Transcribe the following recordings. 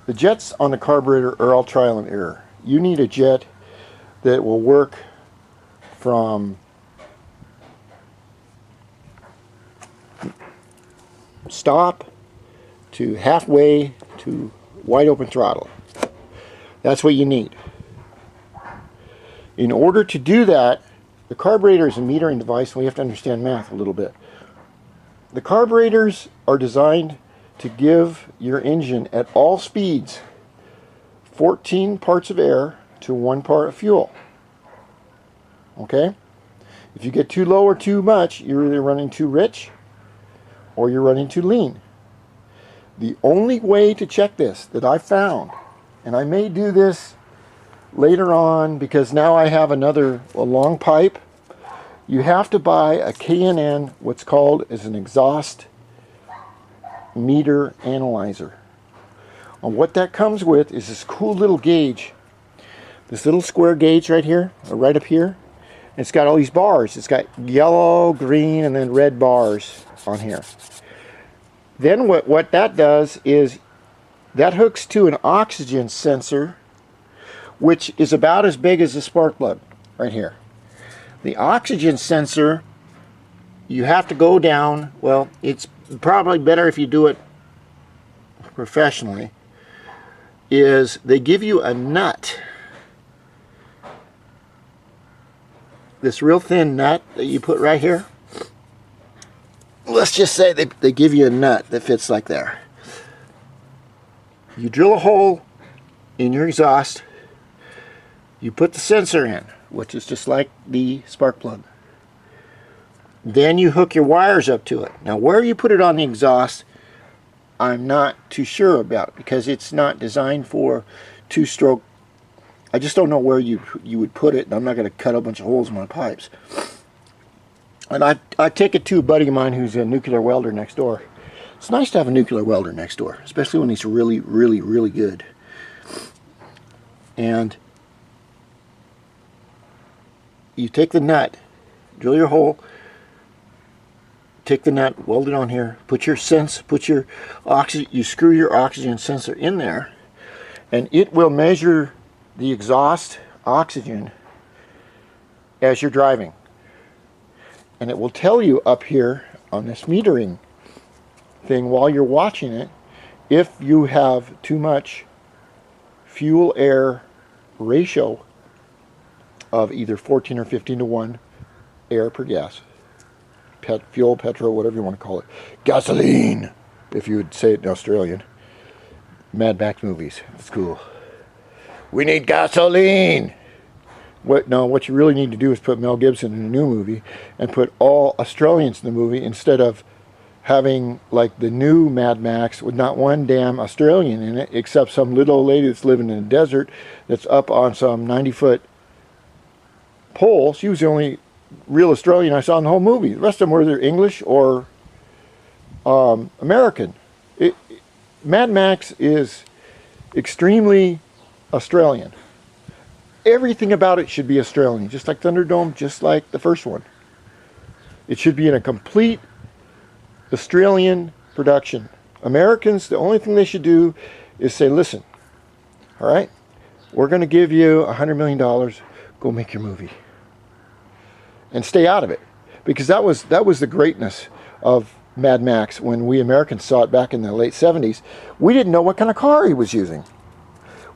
The jets on the carburetor are all trial and error. You need a jet that will work from stop to halfway to wide open throttle. That's what you need. In order to do that, the carburetor is a metering device, and we have to understand math a little bit. The carburetors are designed to give your engine at all speeds 14 parts of air to 1 part of fuel. Okay? If you get too low or too much, you're either running too rich or you're running too lean. The only way to check this that I found, and I may do this later on because now I have a long pipe, you have to buy a K&N, what's called as an exhaust meter analyzer. And what that comes with is this cool little gauge, this little square gauge right here, or right up here. It's got all these bars. It's got yellow, green, and then red bars on here. Then what that does is that hooks to an oxygen sensor, which is about as big as a spark plug right here. The oxygen sensor, you have to go down, well, it's probably better if you do it professionally, is they give you a nut, this real thin nut that you put right here. Let's just say they give you a nut that fits like there. You drill a hole in your exhaust, you put the sensor in, which is just like the spark plug. Then you hook your wires up to it. Now where you put it on the exhaust, I'm not too sure about, because it's not designed for two-stroke. I just don't know where you would put it, and I'm not going to cut a bunch of holes in my pipes. And I take it to a buddy of mine who's a nuclear welder next door. It's nice to have a nuclear welder next door, especially when he's really, really, really good. And you take the nut, drill your hole, take the nut, weld it on here, put your oxygen, you screw your oxygen sensor in there, and it will measure the exhaust oxygen as you're driving. And it will tell you up here on this metering thing while you're watching it if you have too much fuel air ratio of either 14 or 15 to 1 air per gas. Fuel, petrol, whatever you want to call it. Gasoline, if you would say it in Australian. Mad Max movies. It's cool. We need gasoline! What you really need to do is put Mel Gibson in a new movie and put all Australians in the movie instead of having like the new Mad Max with not one damn Australian in it except some little old lady that's living in the desert that's up on some 90-foot pole. She was the only real Australian I saw in the whole movie. The rest of them were either English or American. Mad Max is extremely Australian. Everything about it should be Australian, just like Thunderdome, just like the first one. It should be in a complete Australian production. Americans, the only thing they should do is say, listen, all right, we're going to give you $100 million, go make your movie. And stay out of it. Because that was the greatness of Mad Max when we Americans saw it back in the late 70s. We didn't know what kind of car he was using.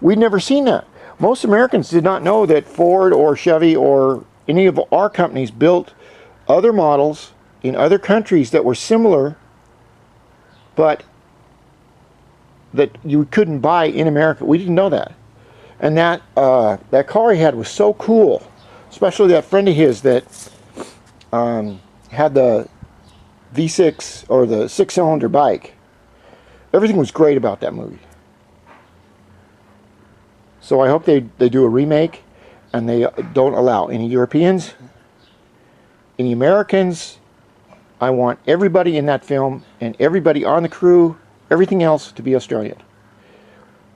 We'd never seen that. Most Americans did not know that Ford or Chevy or any of our companies built other models in other countries that were similar, but that you couldn't buy in America. We didn't know that. And that car he had was so cool, especially that friend of his that had the V6 or the 6-cylinder bike. Everything was great about that movie. So I hope they do a remake and they don't allow any Europeans, any Americans. I want everybody in that film and everybody on the crew, everything else to be Australian.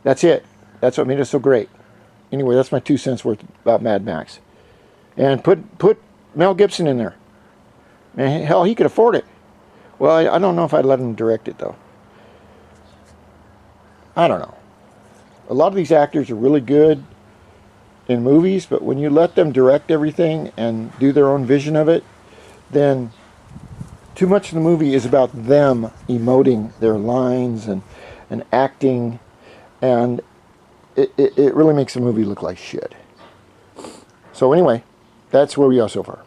That's it. That's what made it so great. Anyway, that's my 2 cents worth about Mad Max. And put Mel Gibson in there. Man, hell, he could afford it. Well, I don't know if I'd let him direct it, though. I don't know. A lot of these actors are really good in movies, but when you let them direct everything and do their own vision of it, then too much of the movie is about them emoting their lines and acting, and it really makes the movie look like shit. So anyway, that's where we are so far.